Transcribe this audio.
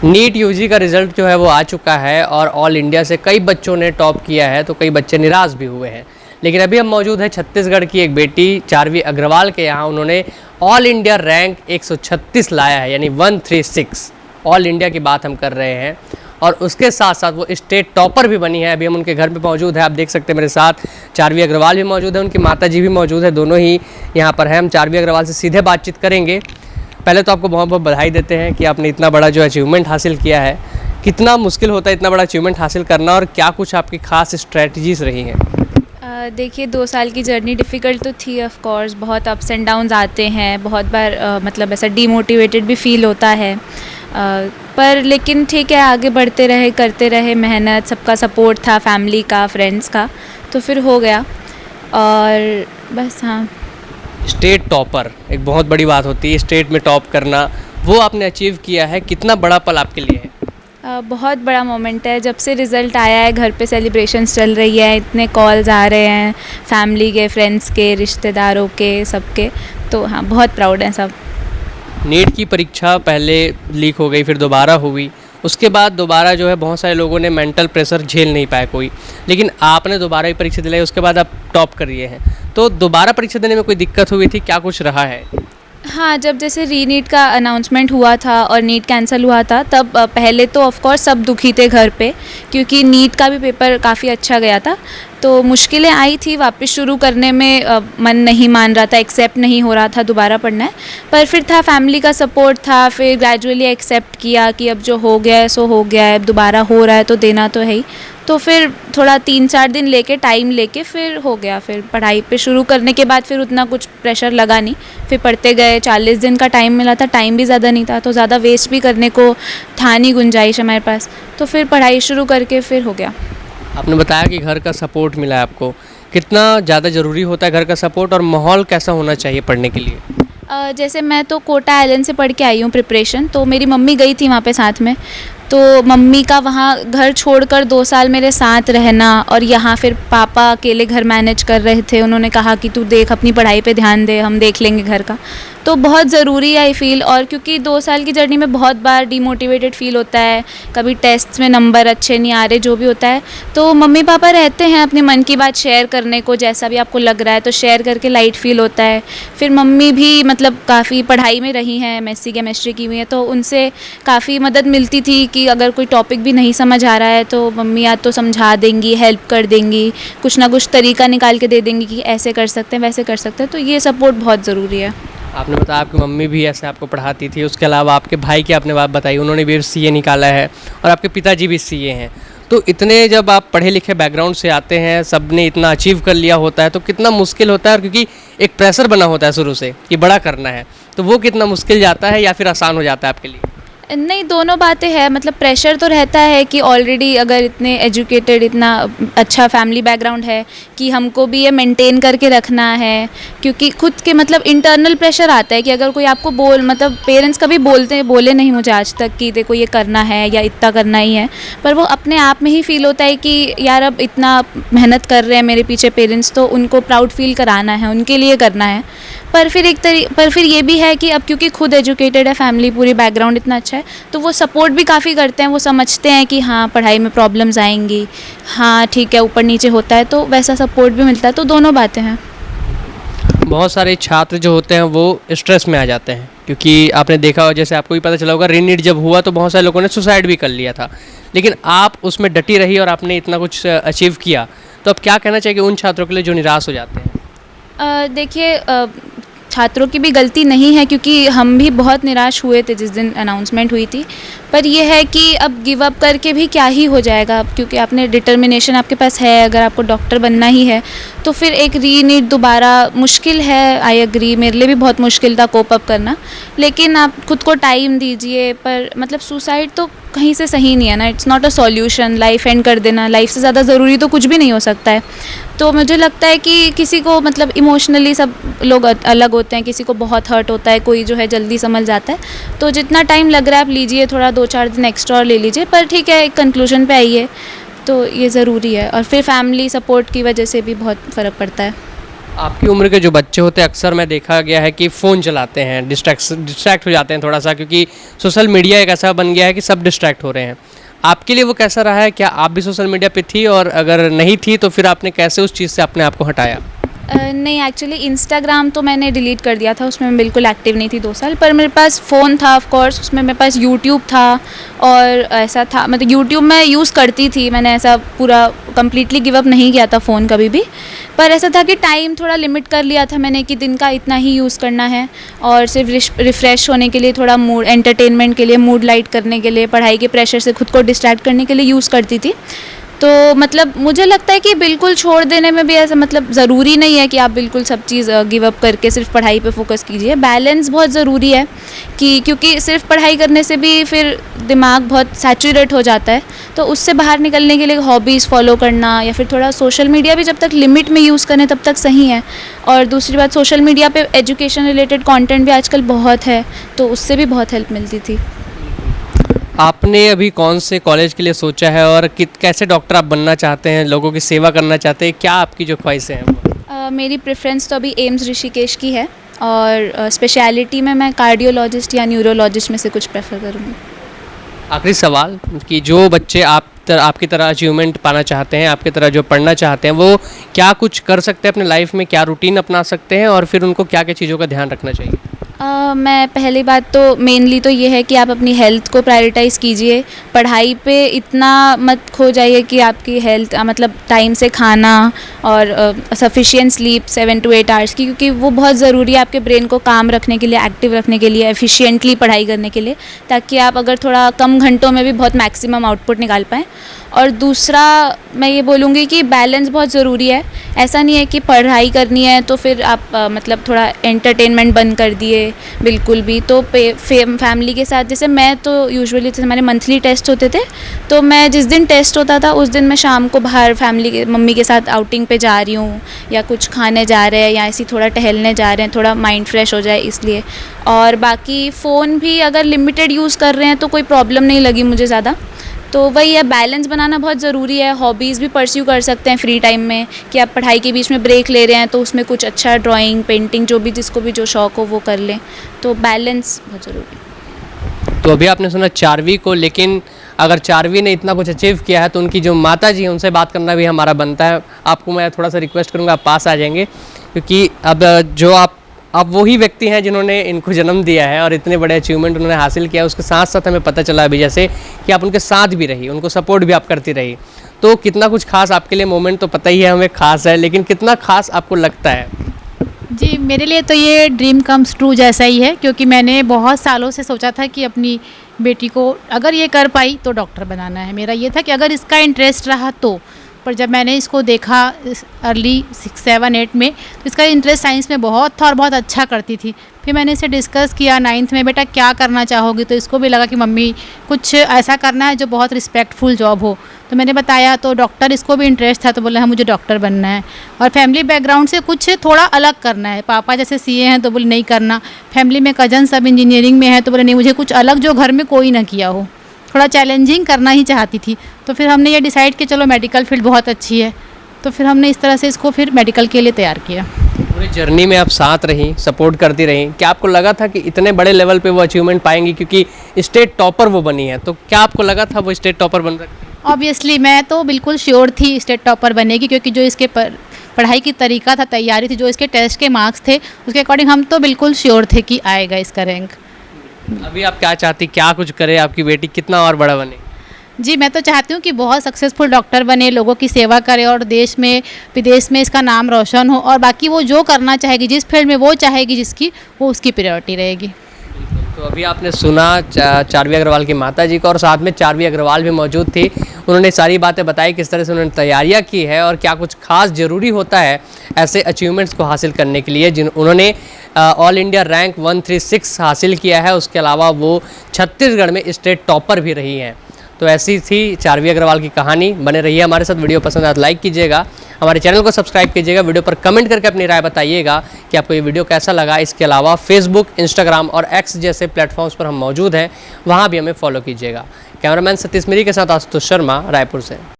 NEET UG का result जो है वो आ चुका है और ऑल इंडिया से कई बच्चों ने टॉप किया है, तो कई बच्चे निराश भी हुए हैं। लेकिन अभी हम मौजूद हैं छत्तीसगढ़ की एक बेटी चारवी अग्रवाल के यहाँ। उन्होंने ऑल इंडिया रैंक 136 लाया है, यानी 136। ऑल इंडिया की बात हम कर रहे हैं और उसके साथ साथ वो स्टेट टॉपर भी बनी है। अभी हम उनके घर पे मौजूद है, आप देख सकते हैं मेरे साथ चारवी अग्रवाल भी मौजूद है, उनकी माता जी भी मौजूद है, दोनों ही यहाँ पर हैं। हम चारवी अग्रवाल से सीधे बातचीत करेंगे। पहले तो आपको बहुत बहुत बधाई देते हैं कि आपने इतना बड़ा जो अचीवमेंट हासिल किया है। कितना मुश्किल होता है इतना बड़ा अचीवमेंट हासिल करना, और क्या कुछ आपकी खास स्ट्रेटजीज रही हैं? देखिए 2 साल की जर्नी डिफ़िकल्ट तो थी ऑफ कोर्स, बहुत अप्स एंड डाउन्स आते हैं, बहुत बार मतलब ऐसा डीमोटिवेटेड भी फील होता है, पर लेकिन ठीक है, आगे बढ़ते रहे, करते रहे मेहनत, सबका सपोर्ट था, फैमिली का, फ्रेंड्स का, तो फिर हो गया। और बस हाँ, स्टेट टॉपर एक बहुत बड़ी बात होती है, स्टेट में टॉप करना, वो आपने अचीव किया है। कितना बड़ा पल आपके लिए है? बहुत बड़ा मोमेंट है। जब से रिज़ल्ट आया है घर पे सेलिब्रेशंस चल रही है, इतने कॉल्स आ रहे हैं फैमिली के, फ्रेंड्स के, रिश्तेदारों के, सबके, तो हाँ बहुत प्राउड हैं सब। नीट की परीक्षा पहले लीक हो गई, फिर दोबारा हुई, उसके बाद दोबारा जो है बहुत सारे लोगों ने मेंटल प्रेशर झेल नहीं पाया कोई, लेकिन आपने दोबारा ही परीक्षा दिलाई, उसके बाद आप टॉप कर रही हैं। तो दोबारा परीक्षा देने में कोई दिक्कत हुई थी? क्या कुछ रहा है? हाँ, जब जैसे रीनीट का अनाउंसमेंट हुआ था और नीट कैंसिल हुआ था, तब पहले तो ऑफ कोर्स सब दुखी थे घर पे, क्योंकि नीट का भी पेपर काफ़ी अच्छा गया था, तो मुश्किलें आई थी वापस शुरू करने में। मन नहीं मान रहा था, एक्सेप्ट नहीं हो रहा था दोबारा पढ़ना है, पर फिर था फैमिली का सपोर्ट था, फिर ग्रेजुअली एक्सेप्ट किया कि अब जो हो गया है सो हो गया है, अब दोबारा हो रहा है तो देना तो है ही। तो फिर थोड़ा 3-4 दिन लेके, टाइम लेके फिर हो गया। फिर पढ़ाई पे शुरू करने के बाद फिर उतना कुछ प्रेशर लगा नहीं, फिर पढ़ते गए। 40 दिन का टाइम मिला था, टाइम भी ज़्यादा नहीं था, तो ज़्यादा वेस्ट भी करने को था नहीं गुंजाइश हमारे पास, तो फिर पढ़ाई शुरू करके फिर हो गया। आपने बताया कि घर का सपोर्ट मिला है आपको, कितना ज़्यादा ज़रूरी होता है घर का सपोर्ट, और माहौल कैसा होना चाहिए पढ़ने के लिए? जैसे मैं तो कोटा आइलैंड से पढ़ के आई हूँ प्रिपरेशन, तो मेरी मम्मी गई थी वहाँ पे साथ में, तो मम्मी का वहाँ घर छोड़कर 2 साल मेरे साथ रहना, और यहाँ फिर पापा अकेले घर मैनेज कर रहे थे, उन्होंने कहा कि तू देख अपनी पढ़ाई पे ध्यान दे, हम देख लेंगे घर का, तो बहुत ज़रूरी है आई फील। और क्योंकि 2 साल की जर्नी में बहुत बार डीमोटिवेटेड फील होता है, कभी टेस्ट्स में नंबर अच्छे नहीं आ रहे, जो भी होता है, तो मम्मी पापा रहते हैं अपने मन की बात शेयर करने को, जैसा भी आपको लग रहा है तो शेयर करके लाइट फील होता है। फिर मम्मी भी मतलब काफ़ी पढ़ाई में रही हैं, एमएससी केमिस्ट्री की हुई है, तो उनसे काफ़ी मदद मिलती थी कि अगर कोई टॉपिक भी नहीं समझ आ रहा है तो मम्मी या तो समझा देंगी, हेल्प कर देंगी, कुछ ना कुछ तरीका निकाल के दे देंगी कि ऐसे कर सकते हैं, वैसे कर सकते हैं, तो ये सपोर्ट बहुत ज़रूरी है। आपने बताया आपकी मम्मी भी ऐसे आपको पढ़ाती थी, उसके अलावा आपके भाई की आपने बात बताई, उन्होंने भी सीए निकाला है, और आपके पिताजी भी सीए हैं। तो इतने जब आप पढ़े लिखे बैकग्राउंड से आते हैं, सब ने इतना अचीव कर लिया होता है, तो कितना मुश्किल होता है, और क्योंकि एक प्रेशर बना होता है शुरू से कि बड़ा करना है, तो वो कितना मुश्किल जाता है या फिर आसान हो जाता है आपके लिए? नहीं, दोनों बातें हैं। मतलब प्रेशर तो रहता है कि ऑलरेडी अगर इतने एजुकेटेड, इतना अच्छा फैमिली बैकग्राउंड है कि हमको भी ये मेंटेन करके रखना है, क्योंकि खुद के मतलब इंटरनल प्रेशर आता है कि अगर कोई आपको मतलब पेरेंट्स कभी बोले नहीं मुझे आज तक कि देखो ये करना है या इतना करना ही है, पर वो अपने आप में ही फील होता है कि यार अब इतना मेहनत कर रहे हैं मेरे पीछे पेरेंट्स, तो उनको प्राउड फील कराना है, उनके लिए करना है। पर फिर ये भी है कि अब क्योंकि खुद एजुकेटेड है, फैमिली पूरी बैकग्राउंड इतना अच्छा है, तो वो सपोर्ट भी काफ़ी करते हैं। वो समझते हैं कि हाँ पढ़ाई में प्रॉब्लम्स आएंगी, हाँ ठीक है ऊपर नीचे होता है, तो वैसा सपोर्ट भी मिलता है, तो दोनों बातें हैं। बहुत सारे छात्र जो होते हैं वो स्ट्रेस में आ जाते हैं, क्योंकि आपने देखा हो, जैसे आपको भी पता चला होगा, रीनीट जब हुआ तो बहुत सारे लोगों ने सुसाइड भी कर लिया था, लेकिन आप उसमें डटी रही और आपने इतना कुछ अचीव किया। तो अब क्या कहना चाहिए उन छात्रों के लिए जो निराश हो जाते हैं? देखिए छात्रों की भी गलती नहीं है, क्योंकि हम भी बहुत निराश हुए थे जिस दिन अनाउंसमेंट हुई थी, पर यह है कि अब गिव अप करके भी क्या ही हो जाएगा, क्योंकि आपने डिटर्मिनेशन आपके पास है, अगर आपको डॉक्टर बनना ही है तो फिर एक रीनीट दोबारा मुश्किल है। आई एग्री, मेरे लिए भी बहुत मुश्किल था कोप अप करना, लेकिन आप खुद को टाइम दीजिए। पर मतलब सुसाइड तो कहीं से सही नहीं है ना, it's not a solution. Life and कर देना, लाइफ से ज़्यादा ज़रूरी तो कुछ भी नहीं हो सकता है। तो मुझे लगता है कि किसी को मतलब इमोशनली सब लोग अलग होते हैं, किसी को बहुत हर्ट होता है, कोई जो है जल्दी संभल जाता है, तो जितना टाइम लग रहा है आप लीजिए, थोड़ा 2-4 दिन एक्स्ट्रा और ले लीजिए, पर ठीक है एक कंक्लूजन पे आइए, तो ये ज़रूरी है। और फिर फैमिली सपोर्ट की वजह से भी बहुत फ़र्क पड़ता है। आपकी उम्र के जो बच्चे होते हैं अक्सर मैं देखा गया है कि फ़ोन चलाते हैं, डिस्ट्रैक्ट हो जाते हैं थोड़ा सा, क्योंकि सोशल मीडिया एक ऐसा बन गया है कि सब डिस्ट्रैक्ट हो रहे हैं। आपके लिए वो कैसा रहा है? क्या आप भी सोशल मीडिया पे थी, और अगर नहीं थी तो फिर आपने कैसे उस चीज़ से अपने आप को हटाया? नहीं, एक्चुअली इंस्टाग्राम तो मैंने डिलीट कर दिया था, उसमें मैं बिल्कुल एक्टिव नहीं थी 2 साल। पर मेरे पास फ़ोन था ऑफ कोर्स, उसमें मेरे पास यूट्यूब था, और ऐसा था मतलब यूट्यूब मैं यूज़ करती थी, मैंने ऐसा पूरा कंप्लीटली गिव अप नहीं किया था फ़ोन कभी भी। पर ऐसा था कि टाइम थोड़ा लिमिट कर लिया था मैंने कि दिन का इतना ही यूज़ करना है, और सिर्फ रिफ़्रेश होने के लिए, थोड़ा मूड एंटरटेनमेंट के लिए, मूड लाइट करने के लिए, पढ़ाई के प्रेशर से खुद को डिस्ट्रैक्ट करने के लिए यूज़ करती थी। तो मतलब मुझे लगता है कि बिल्कुल छोड़ देने में भी ऐसा मतलब ज़रूरी नहीं है कि आप बिल्कुल सब चीज़ गिव अप करके सिर्फ पढ़ाई पे फोकस कीजिए। बैलेंस बहुत ज़रूरी है कि क्योंकि सिर्फ पढ़ाई करने से भी फिर दिमाग बहुत सैचुरेट हो जाता है, तो उससे बाहर निकलने के लिए हॉबीज़ फॉलो करना, या फिर थोड़ा सोशल मीडिया भी जब तक लिमिट में यूज़ करें तब तक सही है। और दूसरी बात, सोशल मीडिया पे एजुकेशन रिलेटेड कंटेंट भी आजकल बहुत है, तो उससे भी बहुत हेल्प मिलती थी। आपने अभी कौन से कॉलेज के लिए सोचा है, और कैसे डॉक्टर आप बनना चाहते हैं, लोगों की सेवा करना चाहते हैं? क्या आपकी जो ख्वाहिशें हैं वो? मेरी प्रेफरेंस तो अभी एम्स ऋषिकेश की है, और स्पेशलिटी में मैं कार्डियोलॉजिस्ट या न्यूरोलॉजिस्ट में से कुछ प्रेफर करूँगी। आखिरी सवाल कि जो बच्चे आपकी तरह अचीवमेंट पाना चाहते हैं, आपकी तरह जो पढ़ना चाहते हैं, वो क्या कुछ कर सकते हैं अपने लाइफ में? क्या रूटीन अपना सकते हैं, और फिर उनको क्या क्या चीज़ों का ध्यान रखना चाहिए? मैं पहली बात तो मेनली तो ये है कि आप अपनी हेल्थ को प्रायोरिटाइज़ कीजिए। पढ़ाई पे इतना मत खो जाइए कि आपकी हेल्थ मतलब टाइम से खाना और सफिशिएंट स्लीप 7 to 8 आवर्स की, क्योंकि वो बहुत ज़रूरी है आपके ब्रेन को काम रखने के लिए, एक्टिव रखने के लिए, एफिशिएंटली पढ़ाई करने के लिए, ताकि आप अगर थोड़ा कम घंटों में भी बहुत मैक्सिमम आउटपुट निकाल पाएँ। और दूसरा मैं ये बोलूँगी कि बैलेंस बहुत ज़रूरी है। ऐसा नहीं है कि पढ़ाई करनी है तो फिर आप मतलब थोड़ा एंटरटेनमेंट बंद कर दिए बिल्कुल भी। तो फैमिली के साथ, जैसे मैं तो यूजुअली जैसे हमारे मंथली टेस्ट होते थे, तो मैं जिस दिन टेस्ट होता था उस दिन मैं शाम को बाहर फैमिली के मम्मी के साथ आउटिंग पे जा रही हूँ, या कुछ खाने जा रहे हैं, या ऐसी थोड़ा टहलने जा रहे हैं, थोड़ा माइंड फ्रेश हो जाए इसलिए। और बाकी फ़ोन भी अगर लिमिटेड यूज़ कर रहे हैं तो कोई प्रॉब्लम नहीं लगी मुझे ज़्यादा। तो वही है, बैलेंस बनाना बहुत ज़रूरी है। हॉबीज़ भी परस्यू कर सकते हैं फ्री टाइम में, कि आप पढ़ाई के बीच में ब्रेक ले रहे हैं तो उसमें कुछ अच्छा ड्राइंग, पेंटिंग, जो भी जिसको भी जो शौक़ हो वो कर लें। तो बैलेंस बहुत ज़रूरी है। तो अभी आपने सुना चारवी को, लेकिन अगर चारवी ने इतना कुछ अचीव किया है तो उनकी जो माता जी हैं उनसे बात करना भी हमारा बनता है। आपको मैं थोड़ा सा रिक्वेस्ट करूँगा, आप पास आ जाएंगे, क्योंकि अब जो आप वही व्यक्ति हैं जिन्होंने इनको जन्म दिया है और इतने बड़े अचीवमेंट उन्होंने हासिल किया। उसके साथ साथ हमें पता चला अभी जैसे कि आप उनके साथ भी रही, उनको सपोर्ट भी आप करती रही, तो कितना कुछ खास आपके लिए मोमेंट तो पता ही है हमें खास है, लेकिन कितना खास आपको लगता है? जी, मेरे लिए तो ये ड्रीम कम्स ट्रू जैसा ही है, क्योंकि मैंने बहुत सालों से सोचा था कि अपनी बेटी को अगर ये कर पाई तो डॉक्टर बनाना है। मेरा ये था कि अगर इसका इंटरेस्ट रहा तो। पर जब मैंने इसको देखा अर्ली 6, 7, 8 में, तो इसका इंटरेस्ट साइंस में बहुत था और बहुत अच्छा करती थी। फिर मैंने इसे डिस्कस किया 9th में, बेटा क्या करना चाहोगी? तो इसको भी लगा कि मम्मी कुछ ऐसा करना है जो बहुत रिस्पेक्टफुल जॉब हो। तो मैंने बताया, तो डॉक्टर इसको भी इंटरेस्ट था, तो बोला हाँ मुझे डॉक्टर बनना है, और फैमिली बैकग्राउंड से कुछ थोड़ा अलग करना है। पापा जैसे सीए हैं तो बोले नहीं करना, फैमिली में कजन सब इंजीनियरिंग में है तो बोले नहीं, मुझे कुछ अलग जो घर में कोई ना किया हो, थोड़ा चैलेंजिंग करना ही चाहती थी। तो फिर हमने ये डिसाइड किया चलो मेडिकल फील्ड बहुत अच्छी है, तो फिर हमने इस तरह से इसको फिर मेडिकल के लिए तैयार किया। पूरी जर्नी में आप साथ रहीं, सपोर्ट करती रहीं, क्या आपको लगा था कि इतने बड़े लेवल पे वो अचीवमेंट पाएंगी? क्योंकि स्टेट टॉपर वो बनी है, तो क्या आपको लगा था वो स्टेट टॉपर बन सकती है? ऑब्वियसली मैं तो बिल्कुल श्योर थी स्टेट टॉपर बनेगी, क्योंकि जो इसके पढ़ाई की तरीका था, तैयारी थी, जो इसके टेस्ट के मार्क्स थे, उसके अकॉर्डिंग हम तो बिल्कुल श्योर थे कि आएगा इसका रैंक। अभी आप क्या चाहती, क्या कुछ करे आपकी बेटी, कितना और बड़ा बने? जी, मैं तो चाहती हूँ कि बहुत सक्सेसफुल डॉक्टर बने, लोगों की सेवा करे और देश में विदेश में इसका नाम रोशन हो, और बाकी वो जो करना चाहेगी, जिस फील्ड में वो चाहेगी जिसकी, वो उसकी प्रायोरिटी रहेगी। तो अभी आपने सुना चारवी अग्रवाल की माता जी को, और साथ में चारवी अग्रवाल भी मौजूद थी। उन्होंने सारी बातें बताई किस तरह से उन्होंने तैयारियां की है और क्या कुछ खास ज़रूरी होता है ऐसे अचीवमेंट्स को हासिल करने के लिए। उन्होंने ऑल इंडिया रैंक 136 हासिल किया है, उसके अलावा वो छत्तीसगढ़ में स्टेट टॉपर भी रही हैं। तो ऐसी थी चारवी अग्रवाल की कहानी। बने रहिए हमारे साथ, वीडियो पसंद आए तो लाइक कीजिएगा, हमारे चैनल को सब्सक्राइब कीजिएगा, वीडियो पर कमेंट करके अपनी राय बताइएगा कि आपको ये वीडियो कैसा लगा। इसके अलावा फेसबुक, इंस्टाग्राम और एक्स जैसे प्लेटफॉर्म्स पर हम मौजूद हैं, वहाँ भी हमें फॉलो कीजिएगा। कैमरामैन सतीश मेरी के साथ आशुतोष शर्मा, रायपुर से।